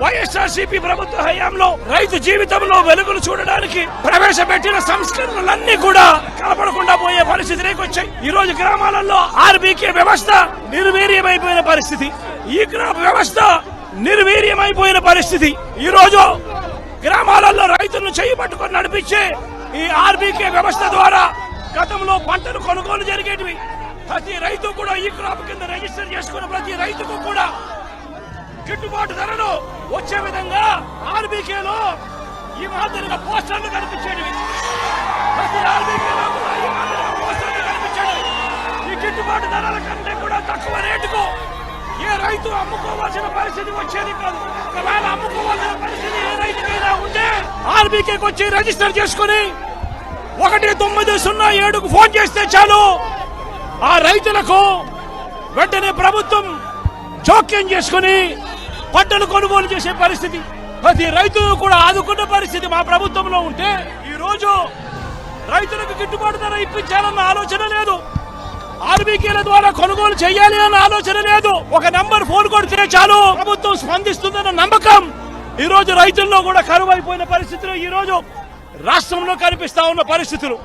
వైఎస్ఆర్సీపీ ప్రభుత్వ హయాంలో రైతు జీవితంలో వెలుగులు చూడడానికి ప్రవేశపెట్టిన సంస్కరణలన్నీ కూడా కనపడకుండా పోయే పరిస్థితిలోకి వచ్చాయి. ఈ రోజు గ్రామాలలో ఆర్బీకే వ్యవస్థ నిర్వీర్యమైపోయిన పరిస్థితి, ఈ క్రాప్ వ్యవస్థ నిర్వీర్యమైపోయిన పరిస్థితి. ఈ రోజు గ్రామాలలో రైతులను చేయబట్టుకొని నడిపించే ఈ ఆర్బీకే వ్యవస్థ ద్వారా గతంలో పంటలు కొనుగోలు జరిగేటివి. ప్రతి రైతు కూడా ఈ క్రాప్ కింద రిజిస్టర్ చేసుకున్న ప్రతి రైతుకు కూడా గిట్టుబాటు ధరలు వచ్చే విధంగా ఆర్బీకేలో ఈ మాదిరిగా పోస్టర్లు కనిపించేవి. ప్రతి ఆర్బీకేలో కూడా ఈ మాదిరిగా పోస్టర్లు కనిపించేవి. ఈ గిట్టుబాటు ధరల కంటే కూడా తక్కువ రేటుకు ఏ రైతు అమ్ముకోవాల్సిన పరిస్థితి వచ్చేది కాదు. ఒకవేళ అమ్ముకోవాల్సిన పరిస్థితి ఏ రైతుకైనా ఉంటే ఆర్బీకేకి వచ్చి రిజిస్టర్ చేసుకుని 1907కు ఫోన్ చేస్తే చాలు, ఆ రైతులకు వెంటనే ప్రభుత్వం జోక్యం చేసుకుని పంటలు కొనుగోలు చేసే పరిస్థితి, ప్రతి రైతును కూడా ఆదుకున్న పరిస్థితి మా ప్రభుత్వంలో ఉంటే ఈ రోజు రైతులకు గిట్టుబాటు ధర ఇప్పించాలన్న ఆలోచన లేదు, ఆర్బీకేల ద్వారా కొనుగోలు చేయాలి అన్న ఆలోచన లేదు. ఒక నంబర్ ఫోన్ కొడితే చాలు ప్రభుత్వం స్పందిస్తుందన్న నమ్మకం ఈ రోజు రైతుల్లో కూడా కరువైపోయిన పరిస్థితులు ఈ రోజు రాష్ట్రంలో కనిపిస్తా ఉన్న పరిస్థితులు.